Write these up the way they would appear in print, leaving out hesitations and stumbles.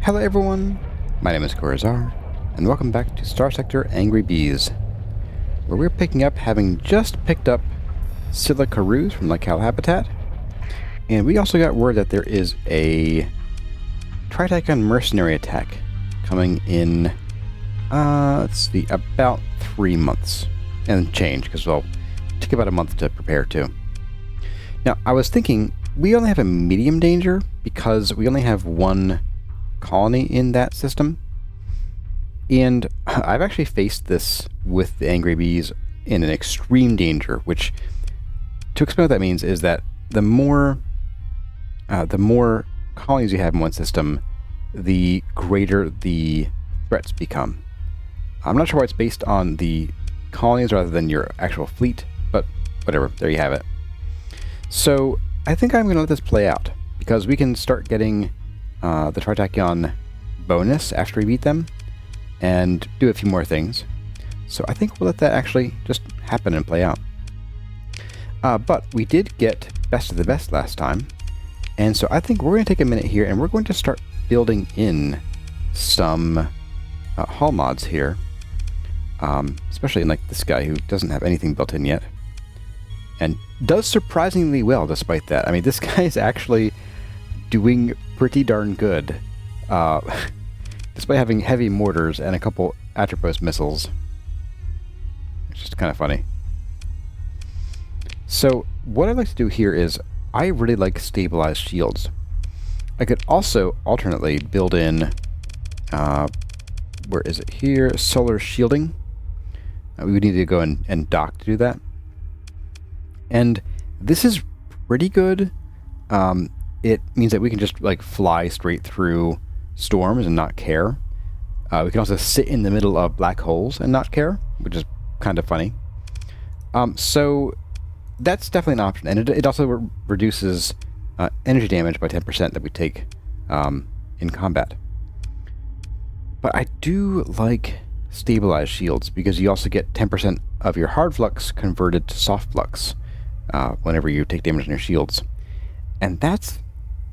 Hello everyone, my name is Corazar, and welcome back to Starsector Angry Bees, where we're having just picked up Silicaroos from the Cal habitat, and we also got word that there is a Tritacon mercenary attack coming in, let's see, about 3 months, and change, because it'll take about a month to prepare too. Now, I was thinking, we only have a medium danger, because we only have one colony in that system, and I've actually faced this with the Angry Bees in an extreme danger, which, to explain what that means, is that the more colonies you have in one system, the greater the threats become. I'm not sure why it's based on the colonies rather than your actual fleet, but whatever, there you have it. So I think I'm going to let this play out, because we can start getting the Tritacon bonus after we beat them, and do a few more things. So I think we'll let that actually just happen and play out. But we did get Best of the Best last time, and so I think we're going to take a minute here, and we're going to start building in some hull mods here, especially in like this guy who doesn't have anything built in yet, and does surprisingly well despite that. I mean, this guy is actually doing pretty darn good, despite having heavy mortars and a couple Atropos missiles. It's just kind of funny. So what I'd like to do here is, I really like stabilized shields. I could also alternately build in, where is it here? Solar shielding. We would need to go and dock to do that. And this is pretty good. It means that we can just like fly straight through storms and not care. We can also sit in the middle of black holes and not care, which is kind of funny. So that's definitely an option, and it also reduces energy damage by 10% that we take in combat. But I do like stabilized shields, because you also get 10% of your hard flux converted to soft flux whenever you take damage on your shields, and that's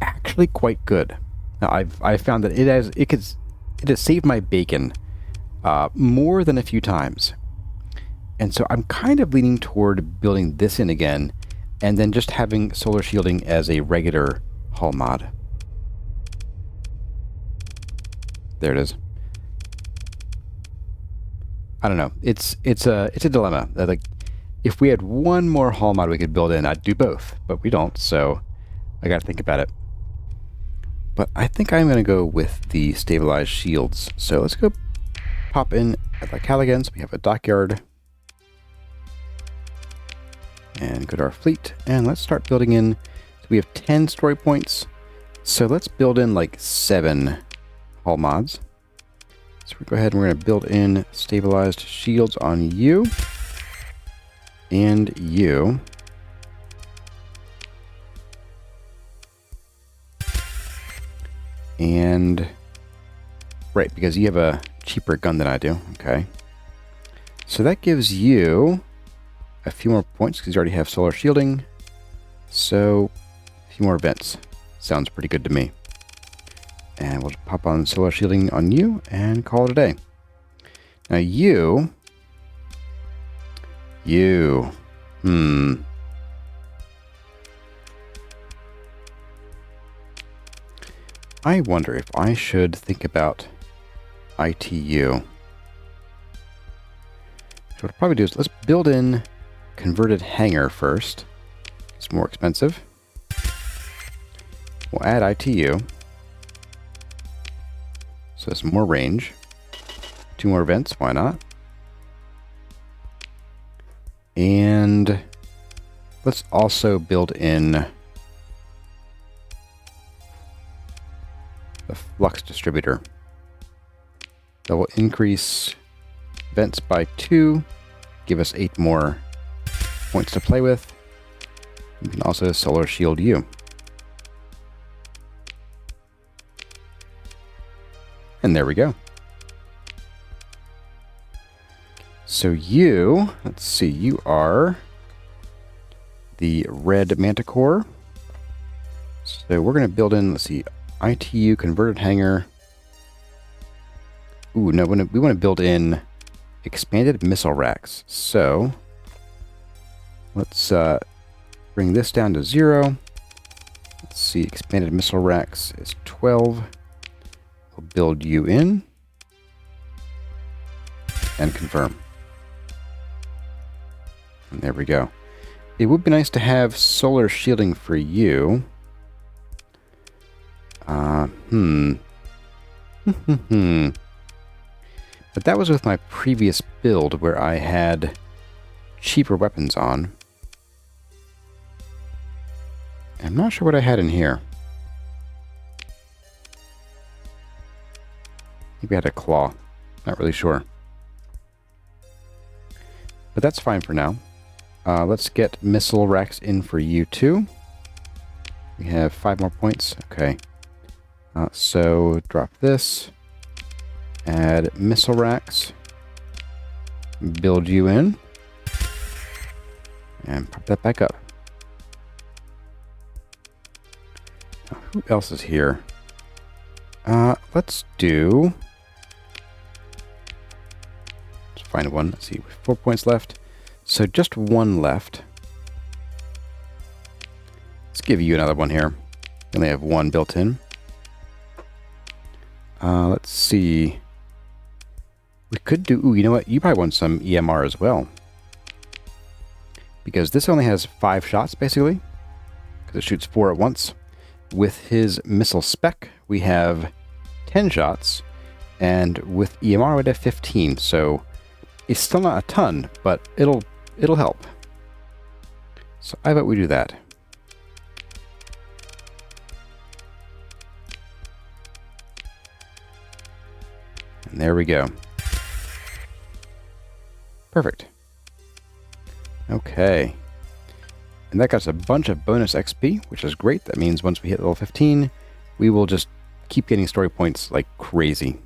actually quite good. Now, I've found that it has saved my bacon more than a few times, and so I'm kind of leaning toward building this in again, and then just having solar shielding as a regular hull mod. There it is. I don't know. It's a dilemma. Like, if we had one more hull mod we could build in, I'd do both, but we don't, so I got to think about it. But I think I'm going to go with the stabilized shields. So let's go pop in at the Caligan. So we have a dockyard. And go to our fleet. And let's start building in. So we have 10 story points. So let's build in like 7 hull mods. So we go ahead and we're going to build in stabilized shields on you. And you. And, right, because you have a cheaper gun than I do. Okay. So that gives you a few more points, because you already have solar shielding. So, a few more vents. Sounds pretty good to me. And we'll pop on solar shielding on you and call it a day. Now I wonder if I should think about ITU. So what I'll probably do is, let's build in converted hangar first. It's more expensive. We'll add ITU. So some more range. 2 more vents, why not? And let's also build in the flux distributor. That will increase vents by 2, give us 8 more points to play with. You can also solar shield you. And there we go. So you, let's see, you are the red manticore. So we're going to build in, let's see, ITU converted hangar Ooh, no, we want to build in expanded missile racks. So let's bring this down to 0. Let's see, expanded missile racks is 12. We'll build you in and confirm. And there we go. It would be nice to have solar shielding for you. But that was with my previous build where I had cheaper weapons on. I'm not sure what I had in here. Maybe I had a claw. Not really sure. But that's fine for now. Let's get missile racks in for you too. We have 5 more points. Okay. So drop this. Add missile racks. Build you in. And pop that back up. Now, who else is here? Let's do... Let's find one. Let's see. 4 points left. So just 1 left. Let's give you another one here. We only have 1 built in. Let's see. We could do... Ooh, you know what? You probably want some EMR as well. Because this only has 5 shots, basically. Because it shoots 4 at once. With his missile spec, we have 10 shots. And with EMR, we'd have 15. So it's still not a ton, but it'll help. So I bet we do that. And there we go. Perfect. Okay. And that got us a bunch of bonus XP, which is great. That means once we hit level 15, we will just keep getting story points like crazy.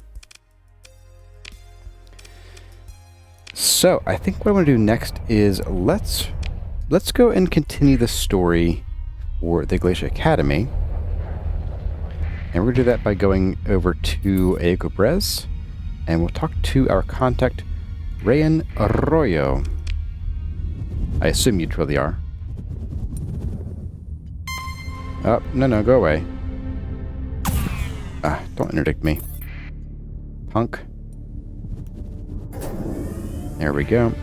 So I think what I want to do next is let's go and continue the story for the Glacier Academy. And we're going to do that by going over to Ecobrez, and we'll talk to our contact, Rayan Arroyo. I assume you truly are. Oh, no, go away. Don't interdict me. Punk. There we go.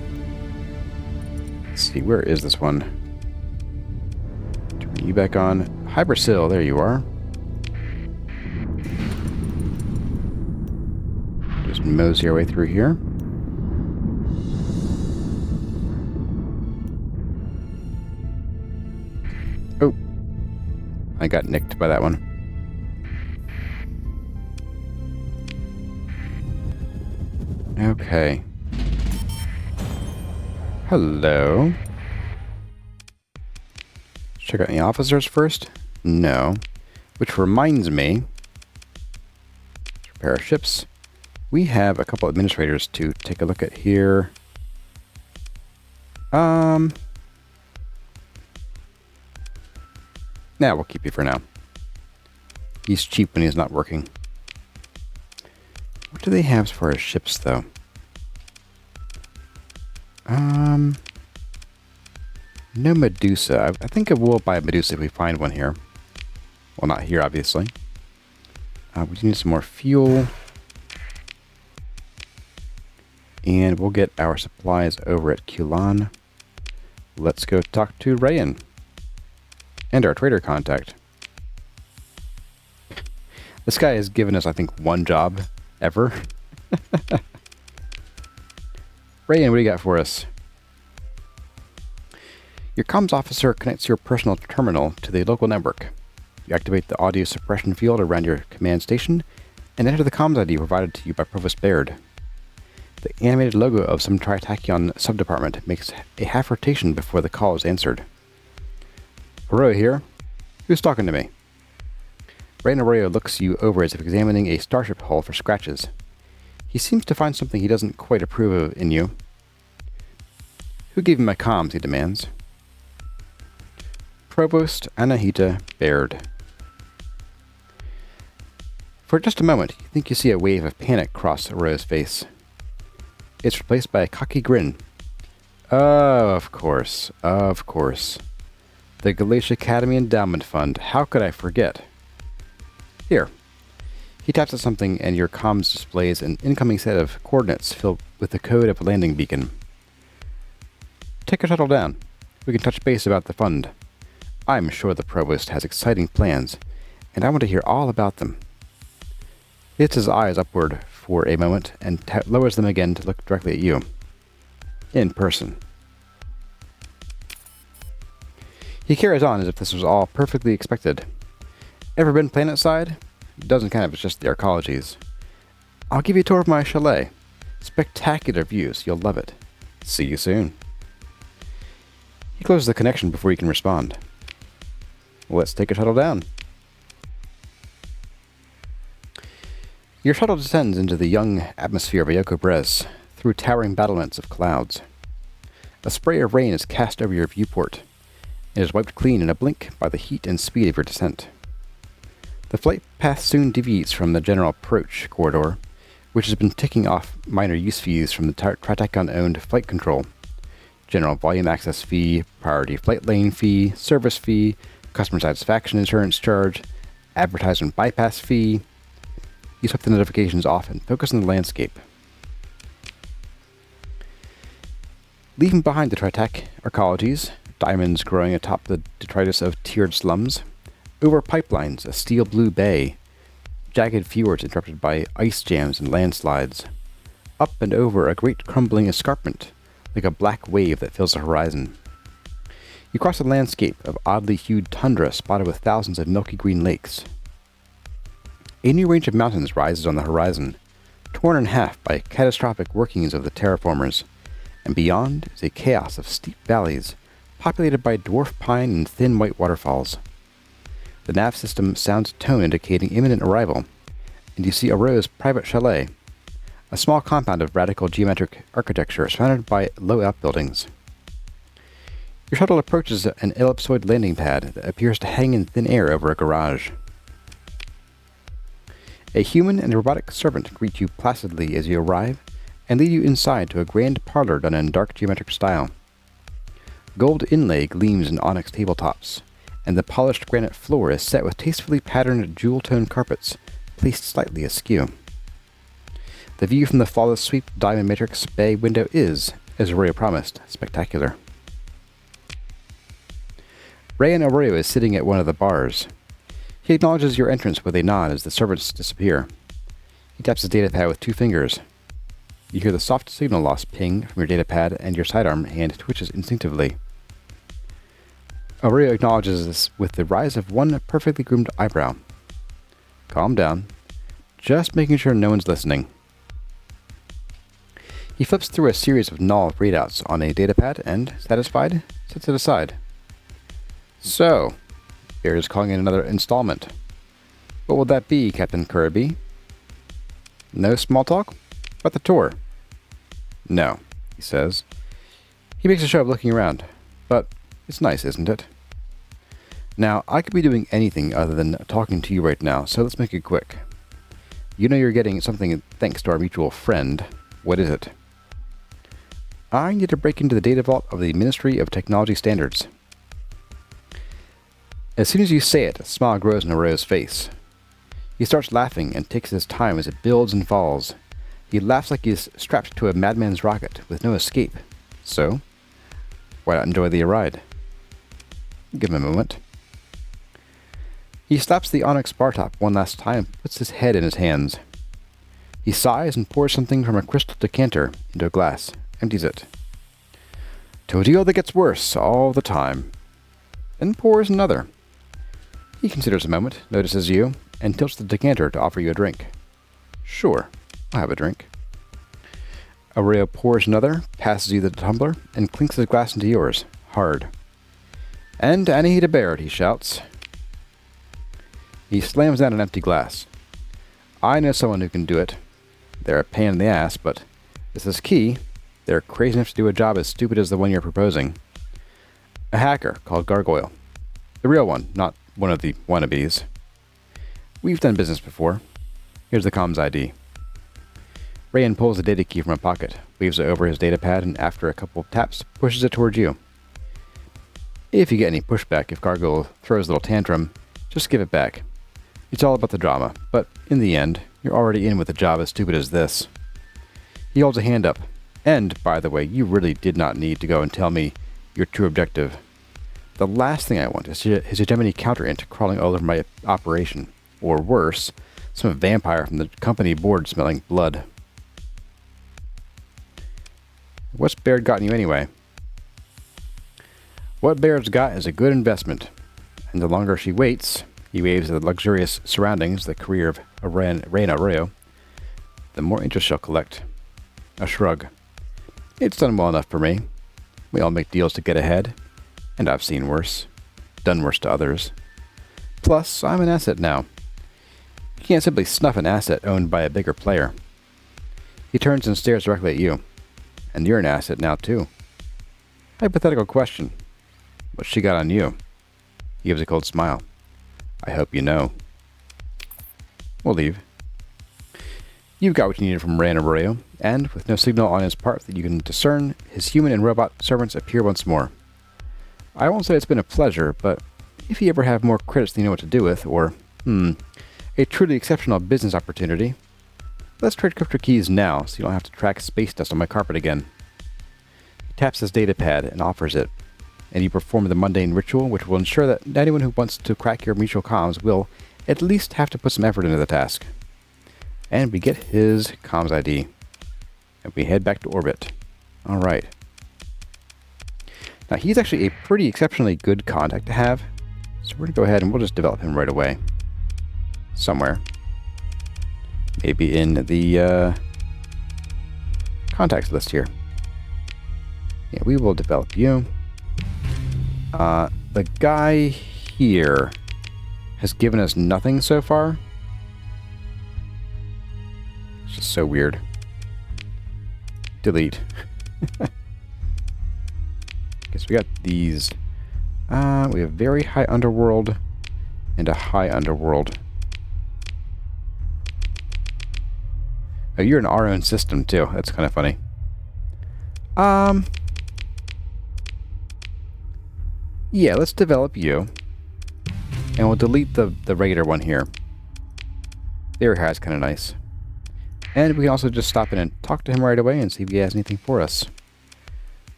Let's see, where is this one? Turn you back on. Hypersil, there you are. Just mosey our way through here. Oh. I got nicked by that one. Okay. Hello. Let's check out any officers first. No. Which reminds me. Let's repair our ships. We have a couple administrators to take a look at here. Nah, we'll keep you for now. He's cheap when he's not working. What do they have as far as ships, though? No Medusa. I think I will buy a Medusa if we find one here. Well, not here, obviously. We need some more fuel. And we'll get our supplies over at Kulan. Let's go talk to Rayan. And our trader contact. This guy has given us, I think, 1 job ever. Rayan, what do you got for us? Your comms officer connects your personal terminal to the local network. You activate the audio suppression field around your command station and enter the comms ID provided to you by Provost Baird. The animated logo of some Tritachyon subdepartment makes a half rotation before the call is answered. Arroyo here. Who's talking to me? Rayan Arroyo looks you over as if examining a starship hull for scratches. He seems to find something he doesn't quite approve of in you. Who gave him my comms, he demands. Provost Anahita Baird. For just a moment, you think you see a wave of panic cross Arroyo's face. It's replaced by a cocky grin. Oh, of course, of course. The Glacier Academy Endowment Fund. How could I forget? Here. He taps at something and your comms displays an incoming set of coordinates filled with the code of a landing beacon. Take your shuttle down. We can touch base about the fund. I'm sure the Provost has exciting plans, and I want to hear all about them. He lifts his eyes upward for a moment and lowers them again to look directly at you. In person. He carries on as if this was all perfectly expected. Ever been planetside? Doesn't kind of, it's just the arcologies. I'll give you a tour of my chalet. Spectacular views, you'll love it. See you soon. He closes the connection before you can respond. Let's take a shuttle down. Your shuttle descends into the young atmosphere of Ayoko Brez through towering battlements of clouds. A spray of rain is cast over your viewport. It is wiped clean in a blink by the heat and speed of your descent. The flight path soon deviates from the general approach corridor, which has been ticking off minor use fees from the Triticon-owned flight control. General volume access fee, priority flight lane fee, service fee, customer satisfaction insurance charge, advertisement bypass fee. You swipe the notifications off and focus on the landscape. Leaving behind the Tritec arcologies, diamonds growing atop the detritus of tiered slums, over pipelines, a steel blue bay, jagged fjords interrupted by ice jams and landslides, up and over a great crumbling escarpment, like a black wave that fills the horizon. You cross a landscape of oddly hued tundra spotted with thousands of milky green lakes. A new range of mountains rises on the horizon, torn in half by catastrophic workings of the terraformers, and beyond is a chaos of steep valleys, populated by dwarf pine and thin white waterfalls. The nav system sounds a tone indicating imminent arrival, and you see Arroyo's private chalet, a small compound of radical geometric architecture surrounded by low outbuildings. Your shuttle approaches an ellipsoid landing pad that appears to hang in thin air over a garage. A human and a robotic servant greet you placidly as you arrive and lead you inside to a grand parlor done in dark geometric style. Gold inlay gleams in onyx tabletops, and the polished granite floor is set with tastefully patterned jewel-toned carpets placed slightly askew. The view from the flawless sweep diamond matrix bay window is, as Arroyo promised, spectacular. Rayan Arroyo is sitting at one of the bars. He acknowledges your entrance with a nod as the servants disappear. He taps his datapad with 2 fingers. You hear the soft signal loss ping from your datapad and your sidearm hand twitches instinctively. Arroyo acknowledges this with the rise of one perfectly groomed eyebrow. Calm down. Just making sure no one's listening. He flips through a series of null readouts on a datapad and, satisfied, sets it aside. So, here's calling in another installment. What will that be, Captain Kirby? No small talk? About the tour? No, he says. He makes a show of looking around. But it's nice, isn't it? Now, I could be doing anything other than talking to you right now, so let's make it quick. You know you're getting something thanks to our mutual friend. What is it? I need to break into the data vault of the Ministry of Technology Standards. As soon as you say it, a smile grows on Arroyo's face. He starts laughing and takes his time as it builds and falls. He laughs like he's strapped to a madman's rocket with no escape. So, why not enjoy the ride? Give him a moment. He slaps the onyx bar top one last time and puts his head in his hands. He sighs and pours something from a crystal decanter into a glass, empties it. To a deal that gets worse all the time. Then pours another. He considers a moment, notices you, and tilts the decanter to offer you a drink. Sure, I'll have a drink. Arroyo pours another, passes you the tumbler, and clinks his glass into yours, hard. And Annie to bear it, he shouts. He slams down an empty glass. I know someone who can do it. They're a pain in the ass, but this is key. They're crazy enough to do a job as stupid as the one you're proposing. A hacker called Gargoyle. The real one, not one of the wannabes. We've done business before. Here's the comms ID. Rayan pulls the data key from a pocket, waves it over his data pad, and after a couple of taps, pushes it towards you. If you get any pushback, if Gargoyle throws a little tantrum, just give it back. It's all about the drama, but in the end, you're already in with a job as stupid as this. He holds a hand up. And, by the way, you really did not need to go and tell me your true objective. The last thing I want is a hegemony counter-int crawling all over my operation. Or worse, some vampire from the company board smelling blood. What's Baird gotten you anyway? What Baird's got is a good investment. And the longer she waits, he waves at the luxurious surroundings, the career of Rayan Arroyo, the more interest she'll collect. A shrug. It's done well enough for me. We all make deals to get ahead. And I've seen worse. Done worse to others. Plus, I'm an asset now. You can't simply snuff an asset owned by a bigger player. He turns and stares directly at you. And you're an asset now, too. Hypothetical question. What's she got on you? He gives a cold smile. I hope you know. We'll leave. You've got what you needed from Rayan Arroyo, and with no signal on his part that you can discern, his human and robot servants appear once more. I won't say it's been a pleasure, but if you ever have more credits than you know what to do with, or, a truly exceptional business opportunity, let's trade crypto keys now so you don't have to track space dust on my carpet again. He taps his data pad and offers it, and you perform the mundane ritual which will ensure that anyone who wants to crack your mutual comms will at least have to put some effort into the task. And we get his comms ID. And we head back to orbit. Alright. Now he's actually a pretty exceptionally good contact to have. So we're going to go ahead and we'll just develop him right away. Somewhere. Maybe in the contacts list here. Yeah, we will develop you. The guy here has given us nothing so far. It's just so weird. Delete. Guess we got these. We have very high underworld and a high underworld. Oh, you're in our own system too. That's kind of funny. Yeah, let's develop you. And we'll delete the regular one here. Their hair's kind of nice. And we can also just stop in and talk to him right away and see if he has anything for us. Do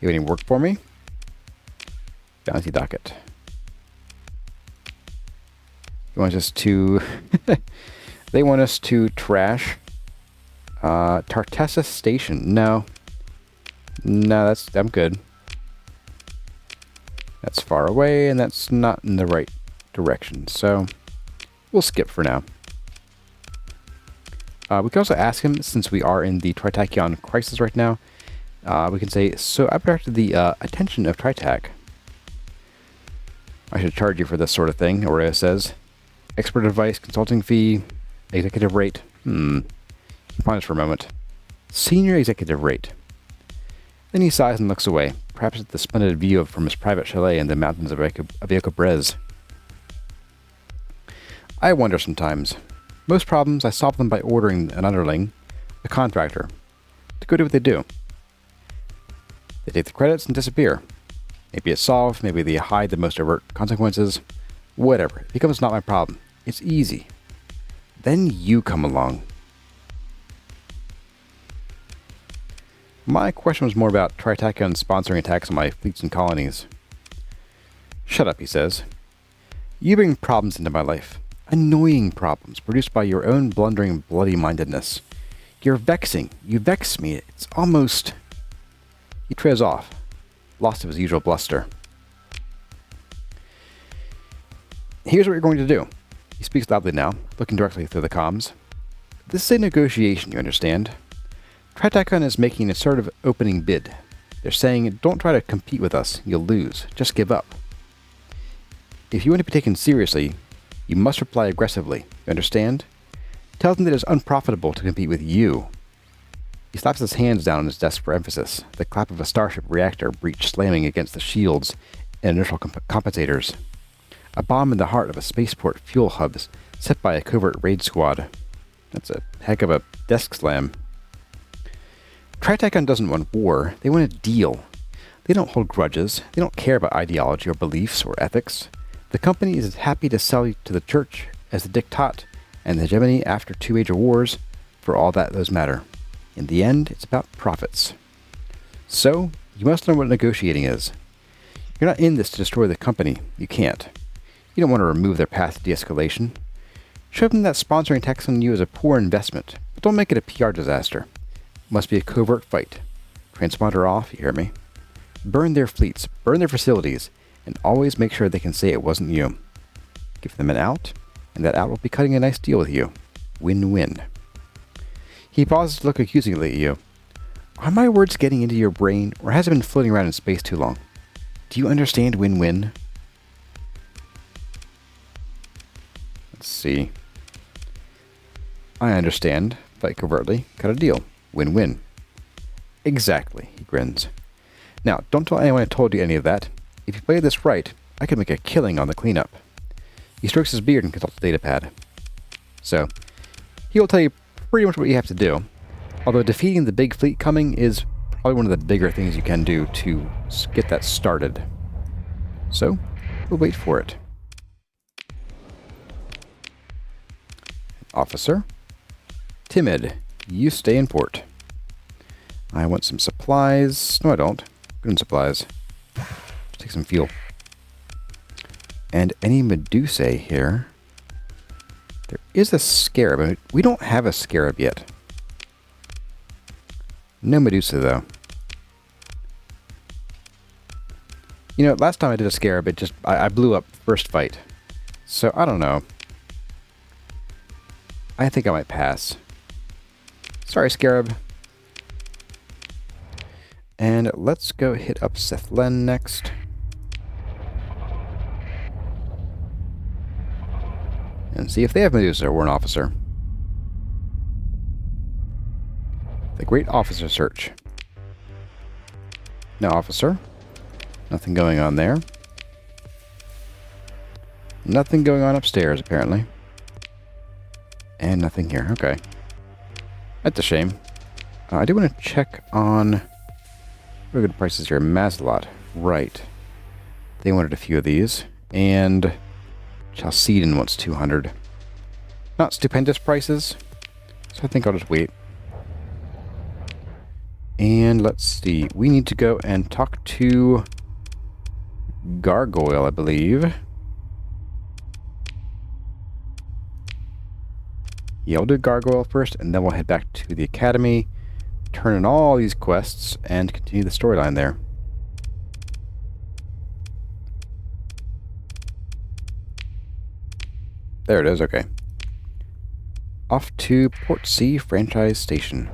you have any work for me? Bounty docket. You want us to... They want us to trash Tartessa Station. No. No, I'm good. That's far away, and that's not in the right direction. So, we'll skip for now. We can also ask him, since we are in the Tritachyon crisis right now, we can say, so I've directed the attention of Tritach. I should charge you for this sort of thing, Arroyo says. Expert advice, consulting fee, executive rate. Pause for a moment. Senior executive rate. Then he sighs and looks away, perhaps at the splendid view from his private chalet in the mountains of Yacobrez. I wonder sometimes. Most problems, I solve them by ordering an underling, a contractor, to go do what they do. They take the credits and disappear. Maybe it's solved, maybe they hide the most overt consequences. Whatever. It becomes not my problem. It's easy. Then you come along. My question was more about Tritachyon sponsoring attacks on my fleets and colonies. Shut up, he says. You bring problems into my life. Annoying problems produced by your own blundering bloody-mindedness. You're vexing. You vex me. It's almost... He trails off, lost of his usual bluster. Here's what you're going to do. He speaks loudly now, looking directly through the comms. This is a negotiation, you understand. Tritachyon is making a sort of opening bid. They're saying, don't try to compete with us. You'll lose. Just give up. If you want to be taken seriously, you must reply aggressively. You understand? Tell them that it is unprofitable to compete with you. He slaps his hands down on his desk for emphasis, the clap of a starship reactor breach slamming against the shields and inertial compensators. A bomb in the heart of a spaceport fuel hub set by a covert raid squad. That's a heck of a desk slam. Tritacon doesn't want war. They want a deal. They don't hold grudges. They don't care about ideology or beliefs or ethics. The company is as happy to sell you to the church as the diktat and the hegemony after 2 major wars, for all that those matter. In the end, it's about profits. So, you must learn what negotiating is. You're not in this to destroy the company. You can't. You don't want to remove their path to de-escalation. Show them that sponsoring tax on you is a poor investment, but don't make it a PR disaster. It must be a covert fight. Transponder off, you hear me? Burn their fleets, burn their facilities, and always make sure they can say it wasn't you. Give them an out, and that out will be cutting a nice deal with you. Win-win. He pauses to look accusingly at you. Are my words getting into your brain, or has it been floating around in space too long? Do you understand win-win? Let's see. I understand. Fight covertly. Cut a deal. Win-win. Exactly, he grins. Now, don't tell anyone I told you any of that. If you play this right, I could make a killing on the cleanup. He strokes his beard and consults the datapad. So, he will tell you pretty much what you have to do. Although defeating the big fleet coming is probably one of the bigger things you can do to get that started. So, we'll wait for it. Officer. Timid. You stay in port. I want some supplies. No, I don't. Good supplies. Let's take some fuel. And any Medusae here. There is a scarab. But we don't have a scarab yet. No Medusa, though. You know, last time I did a scarab, it just... I blew up first fight. So, I don't know. I think I might pass. Sorry, scarab. And let's go hit up Sethlen next. And see if they have Medusa or an officer. The Great Officer Search. No officer. Nothing going on there. Nothing going on upstairs, apparently. And nothing here. Okay. That's a shame. I do want to check on... Really good prices here. Mazalot. Right. They wanted a few of these. And Chalcedon wants 200. Not stupendous prices. So I think I'll just wait. And let's see. We need to go and talk to Gargoyle, I believe. Yeah, we'll do Gargoyle first, and then we'll head back to the Academy, turn in all these quests, and continue the storyline there. There it is, okay. Off to Port C Franchise Station.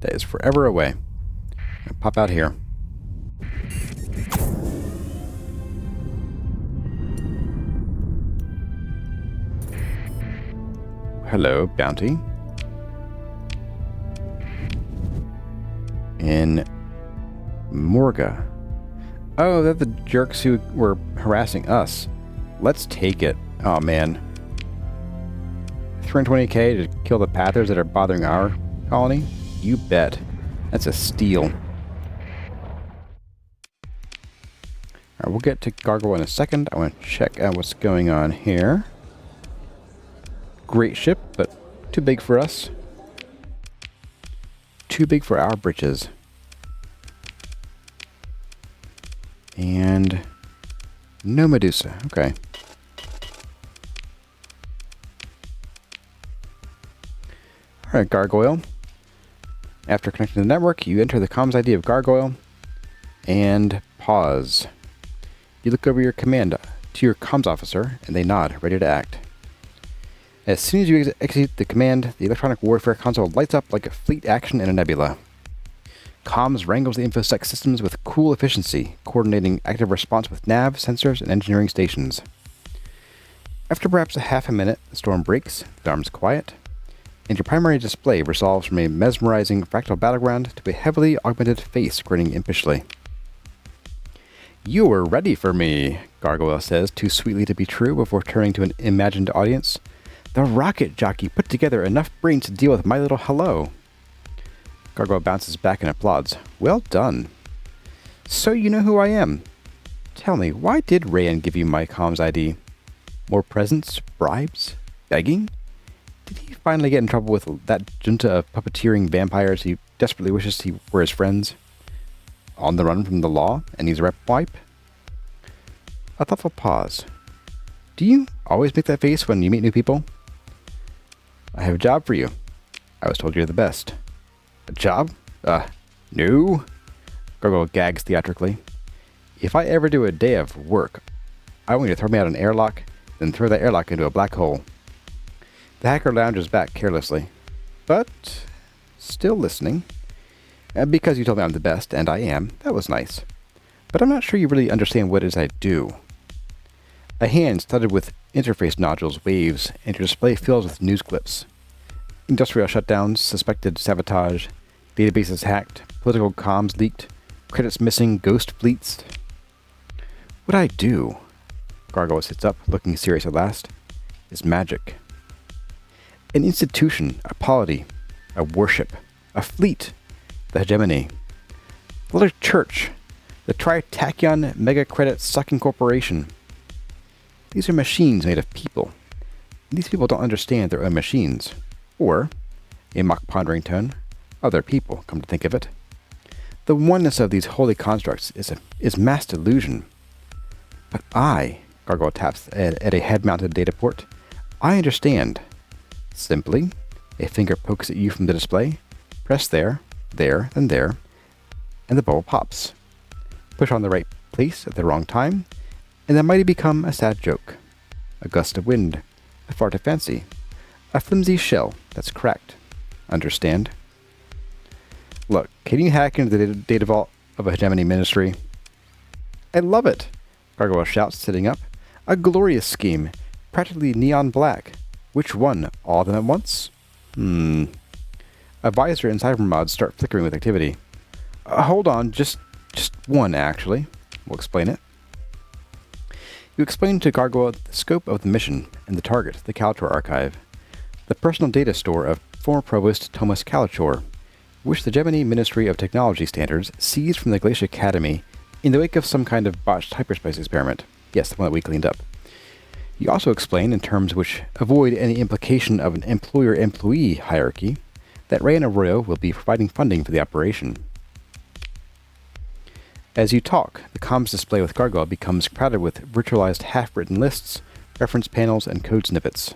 That is forever away. I'll pop out here. Hello, Bounty. In Morga. Oh, they're the jerks who were harassing us. Let's take it. Oh, man. 320k to kill the Pathers that are bothering our colony? You bet. That's a steal. Alright, we'll get to Gargoyle in a second. I want to check out what's going on here. Great ship, but too big for us. Too big for our britches. And no Medusa. Okay. Alright, Gargoyle. After connecting to the network, you enter the comms ID of Gargoyle and pause. You look over your command to your comms officer, and they nod, ready to act. As soon as you execute the command, the electronic warfare console lights up like a fleet action in a nebula. Comms wrangles the infosec systems with cool efficiency, coordinating active response with nav, sensors, and engineering stations. After perhaps a half a minute, the storm breaks, the arms quiet, and your primary display resolves from a mesmerizing fractal battleground to a heavily augmented face grinning impishly. You were ready for me, Gargoyle says, too sweetly to be true, before turning to an imagined audience. The rocket jockey put together enough brains to deal with my little hello. Gargoyle bounces back and applauds. Well done. So you know who I am. Tell me, why did Rayan give you my comms ID? More presents? Bribes? Begging? Did he finally get in trouble with that junta of puppeteering vampires he desperately wishes he were his friends? On the run from the law and needs a rep wipe? A thoughtful pause. Do you always make that face when you meet new people? I have a job for you. I was told you're the best. A job? No. Gargoyle gags theatrically. If I ever do a day of work, I want you to throw me out an airlock, then throw that airlock into a black hole. The hacker lounges back carelessly, but still listening. Because you told me I'm the best, and I am, that was nice. But I'm not sure you really understand what it is I do. A hand studded with interface nodules waves, and your display fills with news clips. Industrial shutdowns, suspected sabotage, databases hacked, political comms leaked, credits missing, ghost fleets. What I do, Gargoyle sits up, looking serious at last, is magic. An institution, a polity, a worship, a fleet, the hegemony, the Luddic Church, the Tritachyon mega credit sucking corporation. These are machines made of people. These people don't understand their own machines. Or, in mock pondering tone, other people, come to think of it. The oneness of these holy constructs is mass delusion. But I, Gargoyle taps at a head-mounted data port, I understand. Simply, a finger pokes at you from the display, press there, and there, and the bubble pops. Push on the right place at the wrong time, and that might become a sad joke. A gust of wind, a fart of fancy, a flimsy shell that's cracked. Understand? Look, can you hack into the data vault of a hegemony ministry? I love it! Gargoyle shouts, sitting up. A glorious scheme, practically neon black. Which one? All of them at once? A visor and cyber mods start flickering with activity. Hold on, just one, actually. We'll explain it. You explain to Gargoyle the scope of the mission and the target, the Calator Archive, the personal data store of former Provost Thomas Calator, which the Gemini Ministry of Technology Standards seized from the Glacier Academy in the wake of some kind of botched hyperspace experiment. Yes, the one that we cleaned up. You also explain, in terms which avoid any implication of an employer-employee hierarchy, that Rayan and Arroyo will be providing funding for the operation. As you talk, the comms display with Gargoyle becomes crowded with virtualized half-written lists, reference panels, and code snippets.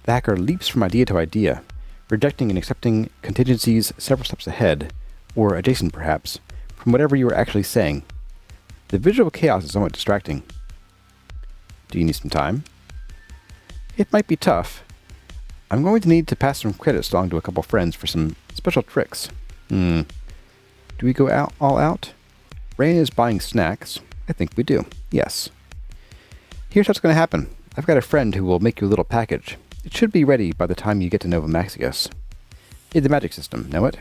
The hacker leaps from idea to idea, rejecting and accepting contingencies several steps ahead, or adjacent perhaps, from whatever you were actually saying. The visual chaos is somewhat distracting. Do you need some time? It might be tough. I'm going to need to pass some credits along to a couple friends for some special tricks. Do we go all out? Rayan is buying snacks. I think we do. Yes. Here's what's going to happen. I've got a friend who will make you a little package. It should be ready by the time you get to Nova Maxius. In the magic system, know it?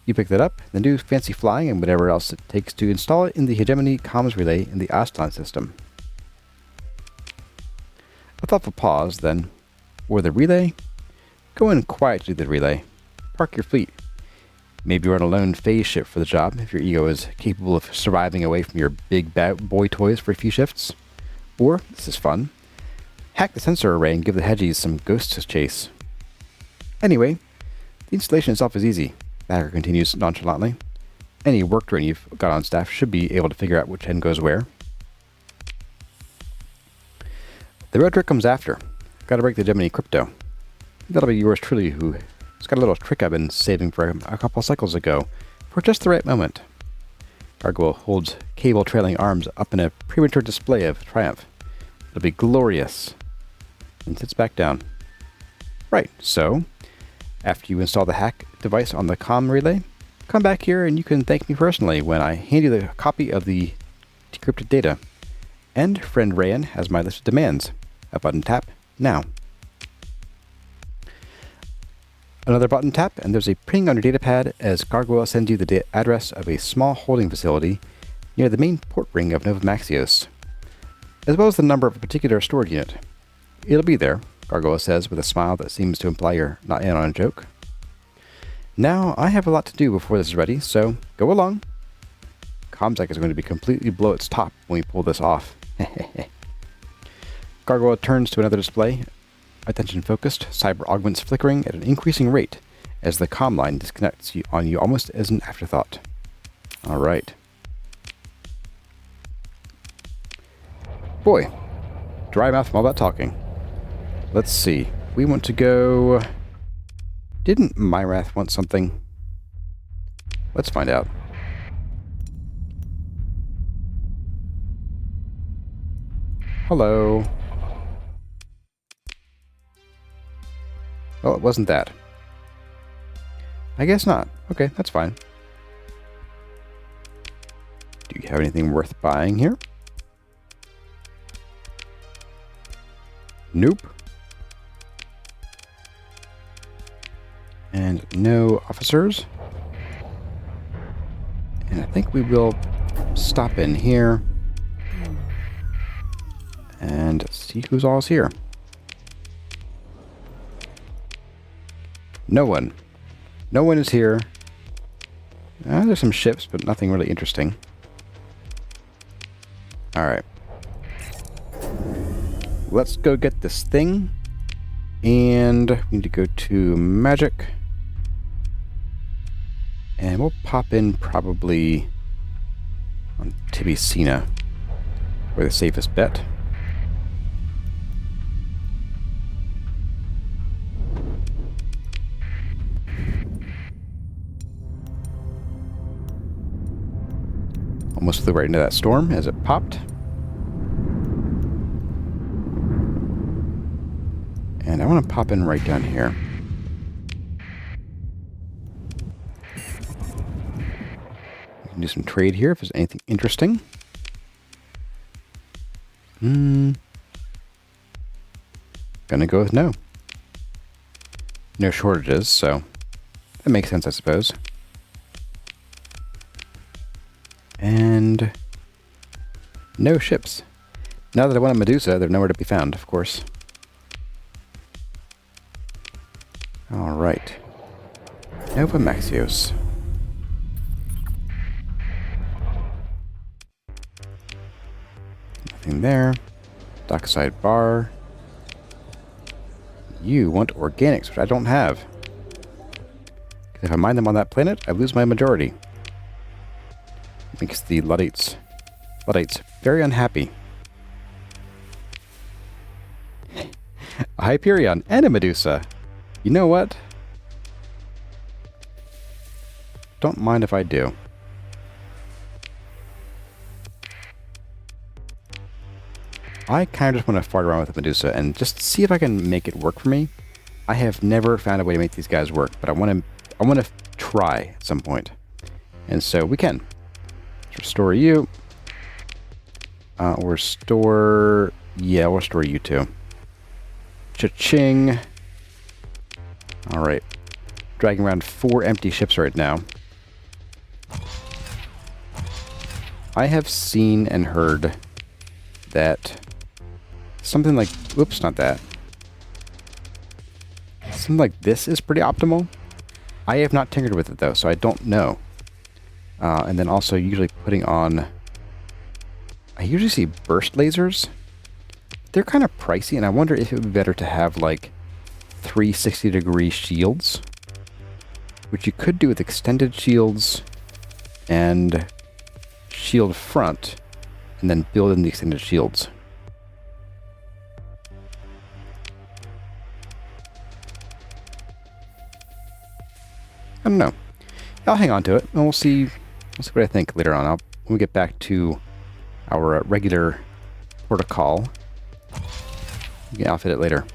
You pick that up, then do fancy flying and whatever else it takes to install it in the hegemony comms relay in the Aston system. A thoughtful pause, then. Or the relay? Go in quiet to do the relay. Park your fleet. Maybe you're on a lone phase ship for the job, if your ego is capable of surviving away from your big bad boy toys for a few shifts. Or, this is fun, hack the sensor array and give the hedgies some ghosts to chase. Anyway, the installation itself is easy, the hacker continues nonchalantly. Any work drone you've got on staff should be able to figure out which end goes where. The real trick comes after. Gotta break the Gemini crypto. That'll be yours truly, who has got a little trick I've been saving for a couple cycles ago, for just the right moment. Gargoyle holds cable-trailing arms up in a premature display of triumph. It'll be glorious. And sits back down. Right, so, after you install the hack device on the comm relay, come back here and you can thank me personally when I hand you the copy of the decrypted data. And friend Rayan has my list of demands. A button tap, now. Another button tap, and there's a ping on your datapad as Gargoyle sends you the address of a small holding facility near the main port ring of Nova Maxios. as well as the number of a particular storage unit. It'll be there, Gargoyle says with a smile that seems to imply you're not in on a joke. Now, I have a lot to do before this is ready, so go along. Comsec is going to be completely below its top when we pull this off. Gargoyle turns to another display. Attention focused, cyber augments flickering at an increasing rate as the comm line disconnects on you almost as an afterthought. Alright. Boy, dry mouth from all that talking. Let's see. We want to go... Didn't Myrath want something? Let's find out. Hello. Well, it wasn't that. I guess not. Okay, that's fine. Do you have anything worth buying here? Nope. And no officers. And I think we will stop in here and see who's all's here. No one. No one is here. There's some ships, but nothing really interesting. Alright. Let's go get this thing. And we need to go to Magic. And we'll pop in probably on Tibicina. We're the safest bet. Almost flew right into that storm as it popped. And I want to pop in right down here. We can do some trade here if there's anything interesting. Gonna go with no. No shortages, so that makes sense, I suppose. And no ships. Now that I want a Medusa, they're nowhere to be found, of course. Alright. Nova Maxios. Nothing there. Dockside bar. You want organics, which I don't have. If I mine them on that planet, I lose my majority. Makes the Luddites very unhappy. A Hyperion and a Medusa. You know what? Don't mind if I do. I kind of just want to fart around with the Medusa and just see if I can make it work for me. I have never found a way to make these guys work, but I want to try at some point. And so we can. Let's restore you. We'll restore you too. Cha-ching. Alright. Dragging around 4 empty ships right now. I have seen and heard that something like... Oops, not that. Something like this is pretty optimal. I have not tinkered with it though, so I don't know. And then also usually putting on... I usually see burst lasers. They're kind of pricey, and I wonder if it would be better to have like 360-degree shields, which you could do with extended shields and shield front, and then build in the extended shields. I don't know. I'll hang on to it, and we'll see what I think later on. When we get back to our regular protocol, we can outfit it later.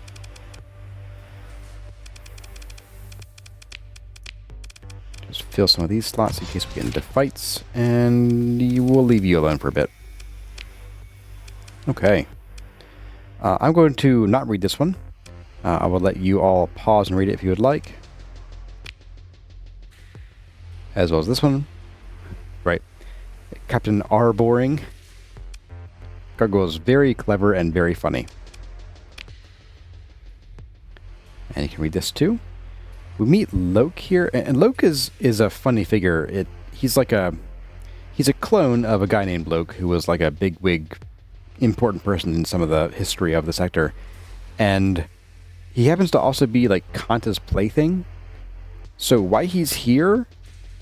Just fill some of these slots in case we get into fights, and we'll leave you alone for a bit. Okay. I'm going to not read this one. I will let you all pause and read it if you would like. As well as this one. Right. Captain R. Boring. Gargoyle is very clever and very funny. And you can read this too. We meet Loke here, and Loke is a funny figure. He's a clone of a guy named Loke, who was like a bigwig, important person in some of the history of the sector, and he happens to also be like Kanta's plaything. So why he's here,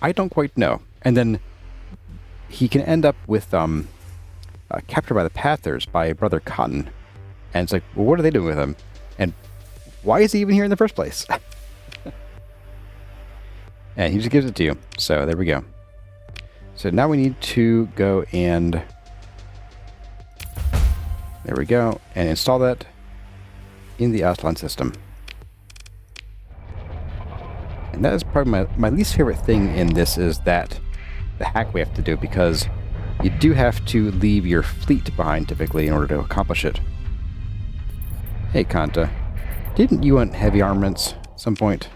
I don't quite know. And then he can end up with captured by the Pathers by Brother Cotton, and it's like, well, what are they doing with him? And why is he even here in the first place? And he just gives it to you. So there we go. So now we need to go and... There we go. And install that in the Aslan system. And that is probably my least favorite thing in this is that the hack we have to do, because you do have to leave your fleet behind typically in order to accomplish it. Hey, Kanta. Didn't you want heavy armaments at some point?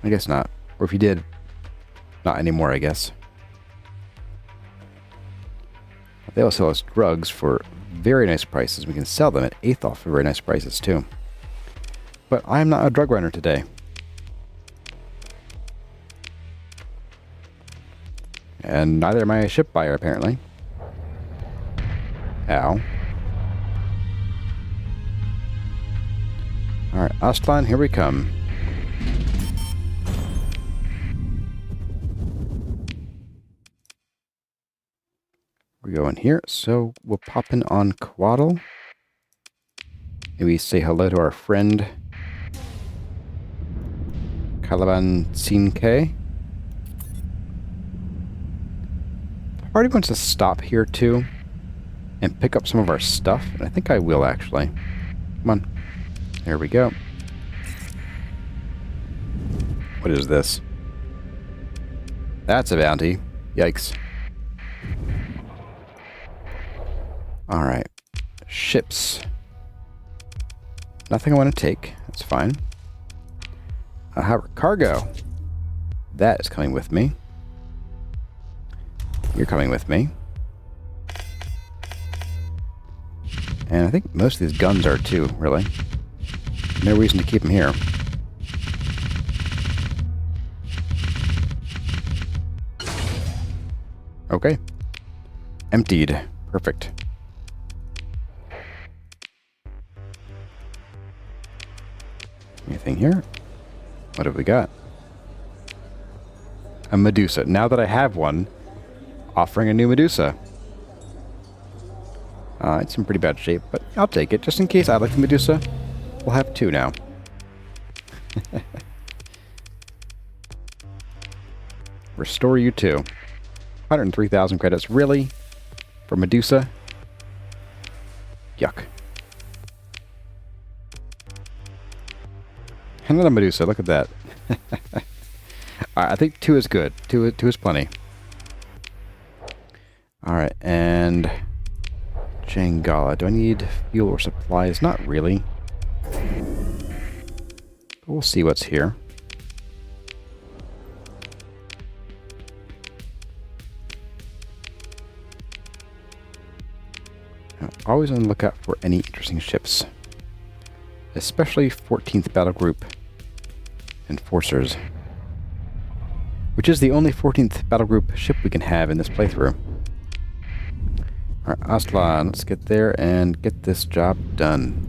I guess not. Or if you did, not anymore, I guess. They also sell us drugs for very nice prices. We can sell them at Aethol for very nice prices, too. But I am not a drug runner today. And neither am I a ship buyer, apparently. Ow. Alright, Aslan, here we come. We go in here, so we'll pop in on Quaddle. Maybe say hello to our friend Caliban Sinke. Party wants to stop here too and pick up some of our stuff, and I think I will actually. Come on. There we go. What is this? That's a bounty. Yikes. Alright. Ships. Nothing I want to take. That's fine. However, cargo. That is coming with me. You're coming with me. And I think most of these guns are too, really. No reason to keep them here. Okay. Emptied. Perfect. Anything here? What have we got? A Medusa. Now that I have one, offering a new Medusa. It's in pretty bad shape, but I'll take it. Just in case I like the Medusa, we'll have two now. Restore you too. 103,000 credits. Really? For Medusa? Yuck. Another Medusa. Look at that. Alright, I think two is good. Two is plenty. Alright, and... Jangala. Do I need fuel or supplies? Not really. But we'll see what's here. Always on the lookout for any interesting ships. Especially 14th Battle Group Enforcers. Which is the only 14th Battle Group ship we can have in this playthrough. Alright, Aslan, let's get there and get this job done.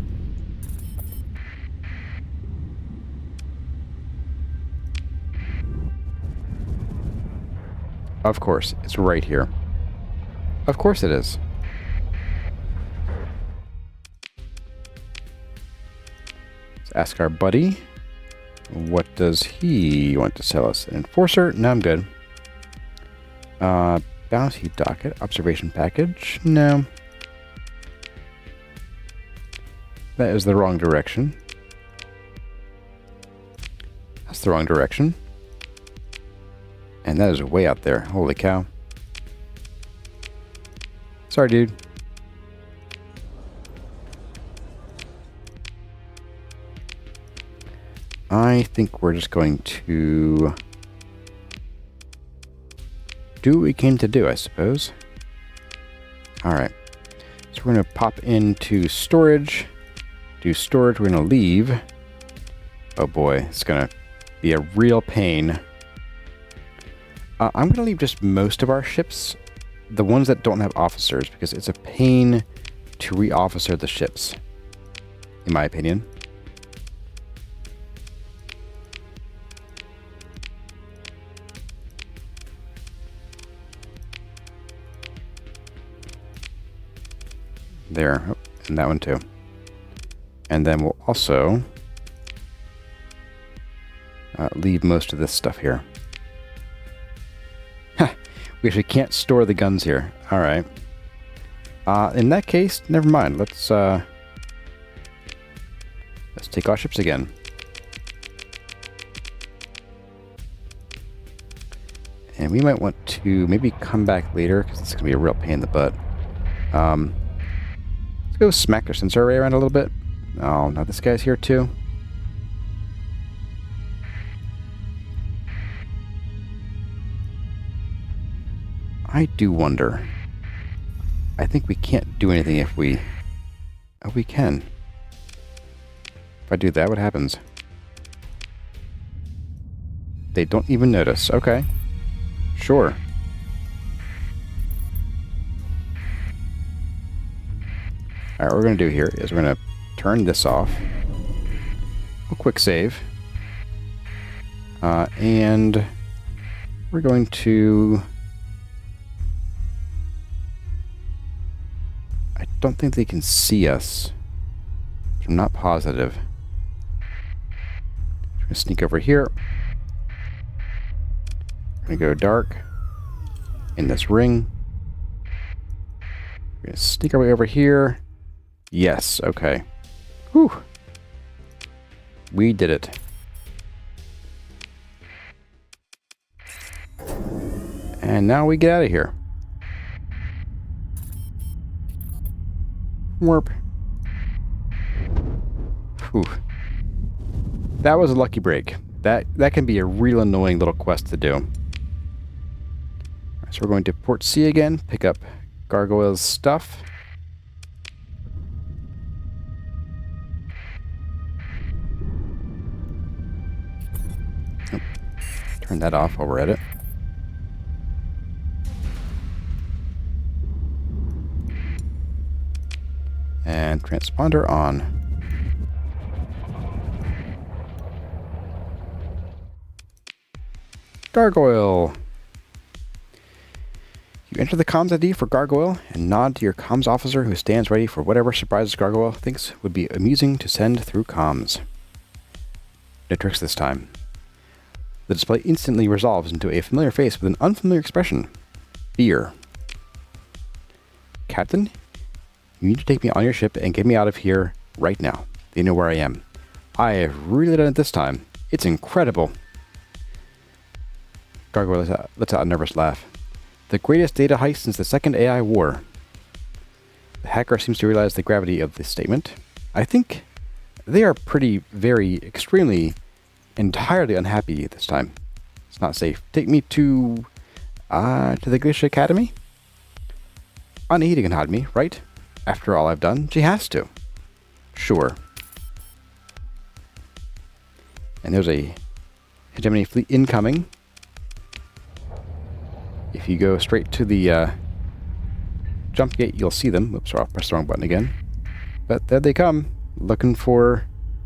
Of course, it's right here. Of course it is. Let's ask our buddy. What does he want to sell us? An enforcer? No, I'm good. Bounty docket. Observation package? No. That is the wrong direction. That's the wrong direction. And that is way out there. Holy cow. Sorry, dude. I think we're just going to do what we came to do, I suppose. Alright. So we're going to pop into storage. Do storage. We're going to leave. Oh boy, it's going to be a real pain. I'm going to leave just most of our ships, the ones that don't have officers, because it's a pain to re-officer the ships, in my opinion. There, oh, and that one too. And then we'll also leave most of this stuff here. We actually can't store the guns here. All right. In that case, never mind. Let's take our ships again. And we might want to maybe come back later because it's gonna be a real pain in the butt. Let's go smack their sensor array around a little bit. Oh, now this guy's here too. I do wonder. I think we can't do anything if we... Oh, we can. If I do that, what happens? They don't even notice. Okay. Sure. Alright, what we're going to do here is we're going to turn this off. A quick save. And we're going to... I don't think they can see us. I'm not positive. I'm going to sneak over here. I'm going to go dark in this ring. We're going to sneak our way over here. Yes, okay. Whew. We did it. And now we get out of here. Warp. Whew. That was a lucky break. That can be a real annoying little quest to do. So we're going to Port C again, pick up Gargoyle's stuff. Oh, turn that off while we're at it. And transponder on. Gargoyle. You enter the comms ID for Gargoyle and nod to your comms officer who stands ready for whatever surprises Gargoyle thinks would be amusing to send through comms. No tricks this time. The display instantly resolves into a familiar face with an unfamiliar expression. Fear. Captain, you need to take me on your ship and get me out of here right now. They know where I am. I have really done it this time. It's incredible. Gargoyle lets out a nervous laugh. The greatest data heist since the second AI war. The hacker seems to realize the gravity of this statement. I think they are extremely, entirely unhappy this time. It's not safe. Take me to the Glacier Academy? Anahita can hide me, right? After all I've done, she has to. Sure. And there's a hegemony fleet incoming. If you go straight to the jump gate, you'll see them. Oops, I'll press the wrong button again. But there they come, looking for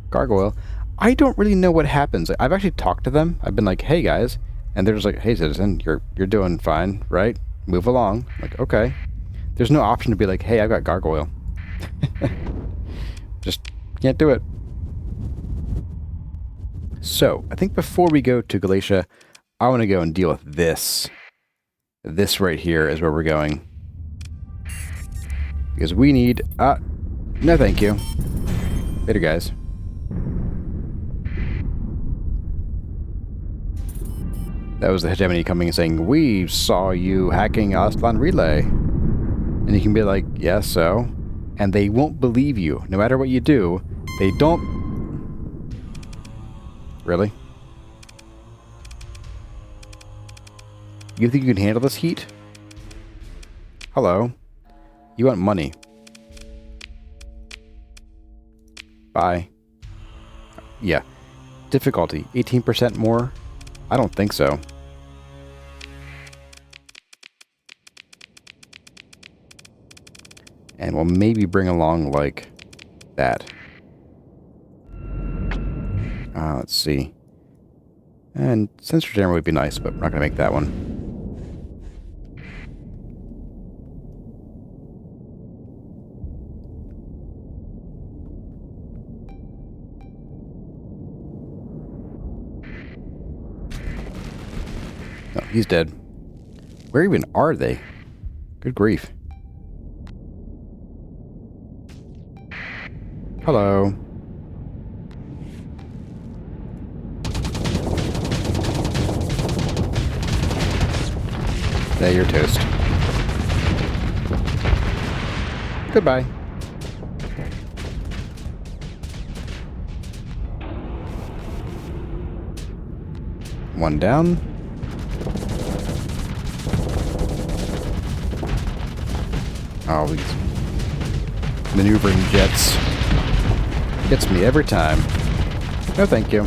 Gargoyle. I don't really know what happens. I've actually talked to them. I've been like, hey guys. And they're just like, hey citizen, you're doing fine, right? Move along. I'm like, okay. There's no option to be like, hey, I've got Gargoyle. Just can't do it. So, I think before we go to Galatia, I want to go and deal with this. This right here is where we're going. Because we need... no thank you. Later, guys. That was the hegemony coming and saying, we saw you hacking Aslan Relay. And you can be like, yeah, so? And they won't believe you. No matter what you do, they don't... Really? You think you can handle this heat? Hello. You want money. Bye. Yeah. Difficulty, 18% more? I don't think so. And we'll maybe bring along, like, that. Let's see. And sensor jammer would be nice, but we're not going to make that one. No, he's dead. Where even are they? Good grief. Hello. There, you're toast. Goodbye. One down. Oh, these maneuvering jets. Gets me every time. No, thank you.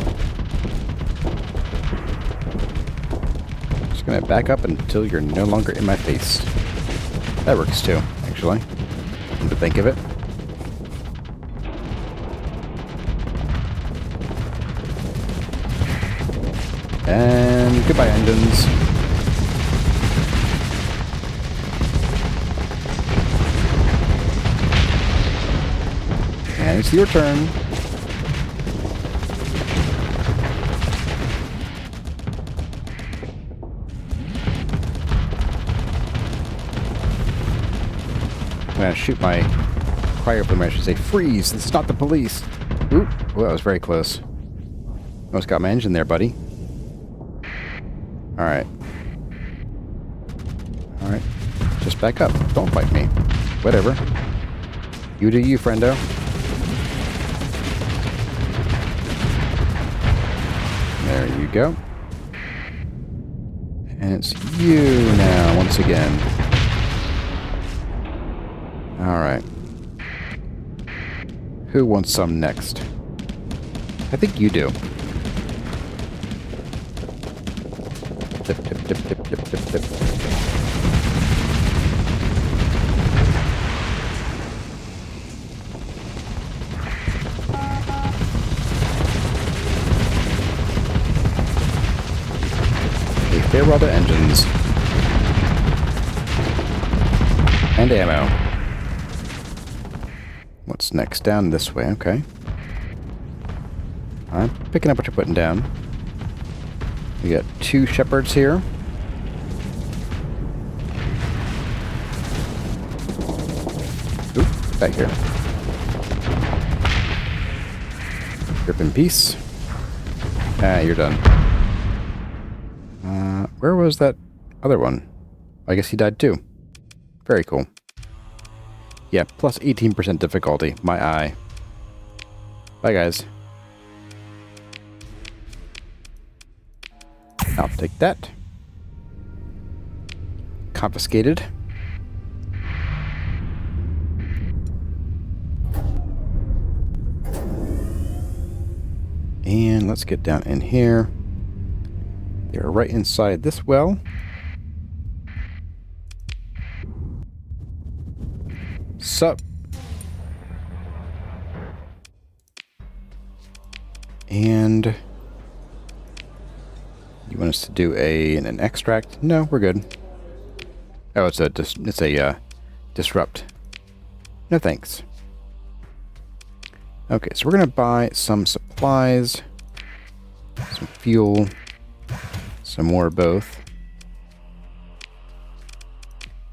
Just gonna back up until you're no longer in my face. That works too, actually. Come to think of it. And goodbye, engines. And it's your turn. I'm gonna shoot my cryo I should say, freeze! This is not the police! Oop! Oh, that was very close. Almost got my engine there, buddy. Alright. Alright. Just back up. Don't fight me. Whatever. You do you, friendo. There you go. And it's you now, once again. Alright. Who wants some next? I think you do. Dip, dip, dip, dip, dip, dip, dip. Okay, farewell to engines. And ammo. What's next? Down this way, okay. I'm picking up what you're putting down. We got 2 shepherds here. Oop, back here. Grip in peace. Ah, you're done. Where was that other one? I guess he died too. Very cool. Yeah, plus 18% difficulty. My eye. Bye, guys. I'll take that. Confiscated. And let's get down in here. They're right inside this well. Sup? And you want us to do an extract? No, we're good. Oh, it's a disrupt. No thanks. Okay, so we're gonna buy some supplies, some fuel, some more of both.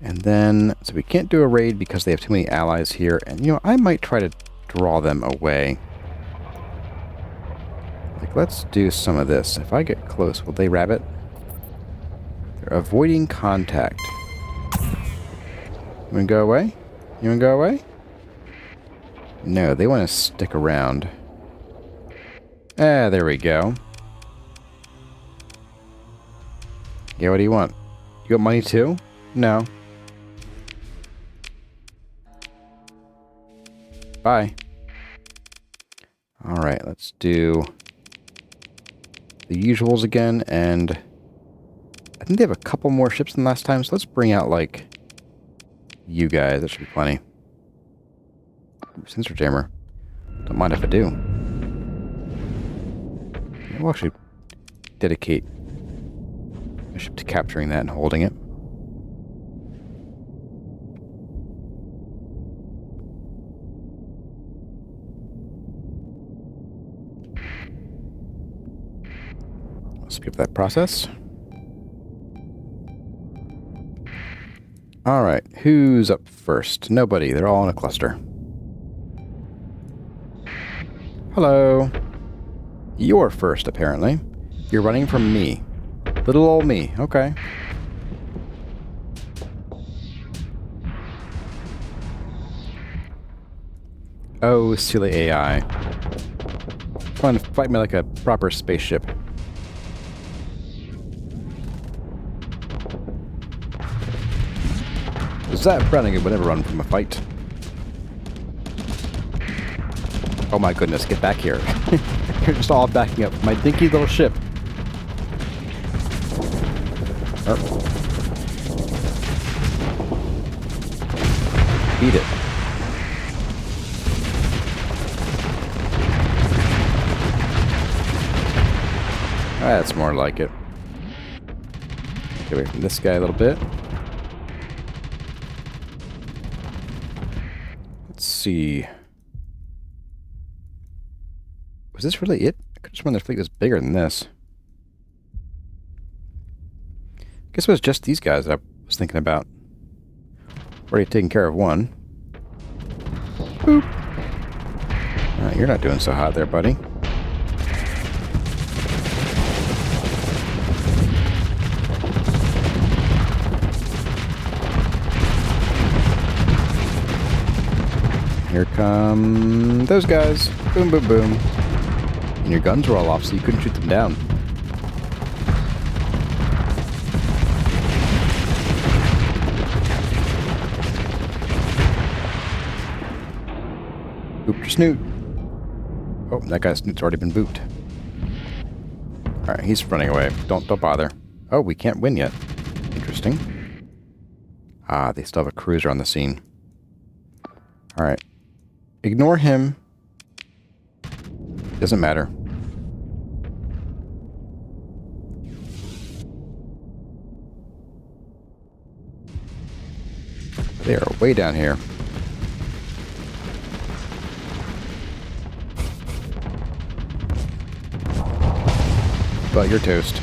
And then, so we can't do a raid because they have too many allies here. And, you know, I might try to draw them away. Like, let's do some of this. If I get close, will they rabbit? They're avoiding contact. You wanna go away? You wanna go away? No, they want to stick around. Ah, there we go. Yeah, what do you want? You got money too? No. Bye. Alright, let's do the usuals again, and I think they have a couple more ships than last time, so let's bring out, like, you guys. That should be plenty. Ooh, sensor jammer. Don't mind if I do. We'll actually dedicate a ship to capturing that and holding it. Let's skip that process. Alright, who's up first? Nobody. They're all in a cluster. Hello. You're first, apparently. You're running from me. Little old me. Okay. Oh, silly AI. Come on, fight me like a proper spaceship. Zap Brannigan would never run from a fight. Oh my goodness, get back here. You're just all backing up my dinky little ship. Beat it. That's more like it. Get away from this guy a little bit. Let's see. Was this really it? I could have sworn their fleet was bigger than this. Guess it was just these guys that I was thinking about. Already taken care of one. Boop. You're not doing so hot there, buddy. Here come those guys. Boom, boom, boom. And your guns were all off, so you couldn't shoot them down. Boop your snoot. Oh, that guy's snoot's already been booped. Alright, he's running away. Don't bother. Oh, we can't win yet. Interesting. Ah, they still have a cruiser on the scene. Alright. Ignore him. Doesn't matter. They are way down here. Well, you're toast.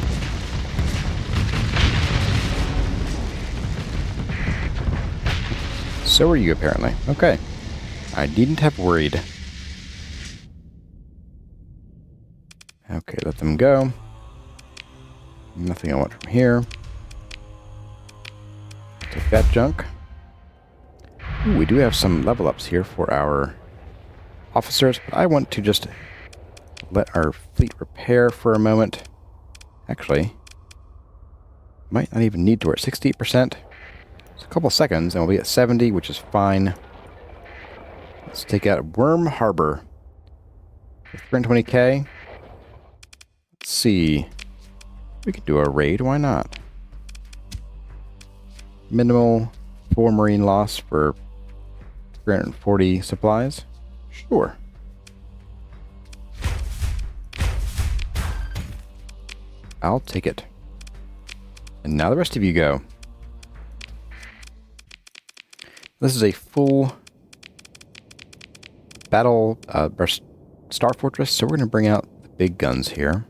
So are you, apparently. Okay. I needn't have worried. Okay, let them go. Nothing I want from here. Take that junk. Ooh, we do have some level ups here for our officers, but I want to just let our fleet repair for a moment. Actually, might not even need to. We're at 68%. It's a couple seconds, and we'll be at 70, which is fine. Let's take out Worm Harbor. 320k. Let's see. We could do a raid. Why not? Minimal 4 marine loss for 340 supplies. Sure. I'll take it. And now the rest of you go. This is a full battle or Star Fortress, so we're going to bring out the big guns here.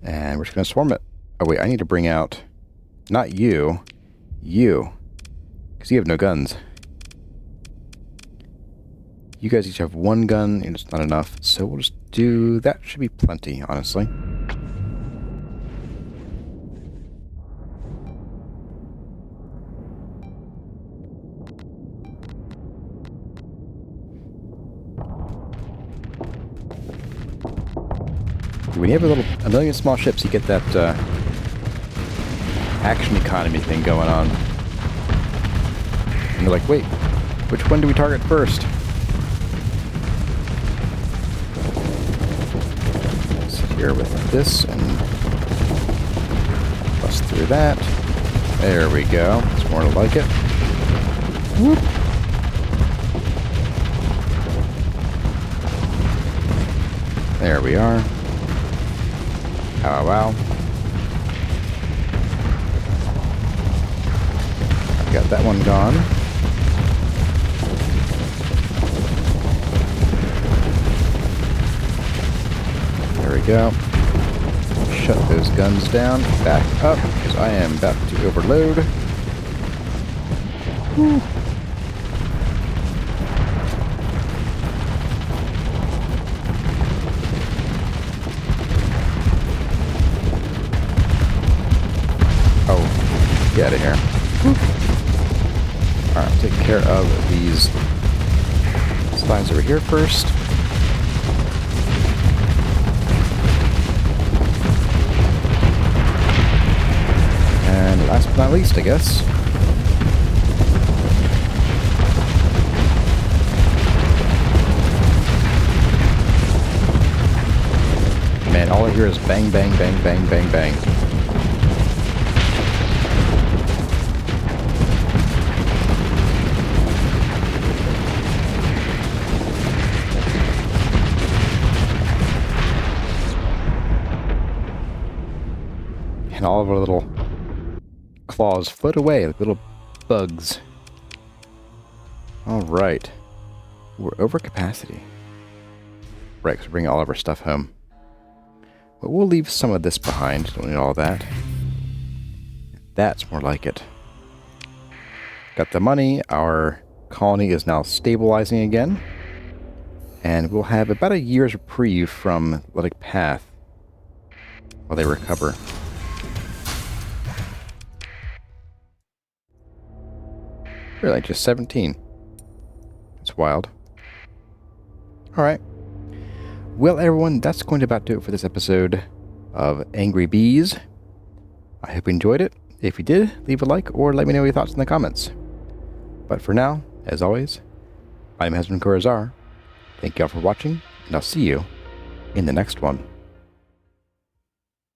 And we're just going to swarm it. Oh wait, I need to bring out, not you, you, because you have no guns. You guys each have 1 gun, and it's not enough, so we'll just do, that should be plenty, honestly. you have a million small ships, you get that action economy thing going on. And you're like, wait, which one do we target first? Sit here with this and bust through that. There we go. It's more like it. Whoop. There we are. Oh, wow. Got that one gone. There we go. Shut those guns down. Back up, because I am about to overload. Whew. Oh, get out of here. Whew. Alright, take care of these slides over here first. And last but not least, I guess. Man, all I hear is bang, bang, bang, bang, bang, bang. And all of our little claws float away like little bugs. Alright. We're over capacity. Right, because we're bringing all of our stuff home. But we'll leave some of this behind. Don't need all that. That's more like it. Got the money. Our colony is now stabilizing again. And we'll have about a year's reprieve from Luddic Path while they recover. Really, just 17. It's wild. Alright. Well, everyone, that's going to about do it for this episode of Angry Bees. I hope you enjoyed it. If you did, leave a like or let me know your thoughts in the comments. But for now, as always, my name has been Corazar. Thank you all for watching, and I'll see you in the next one.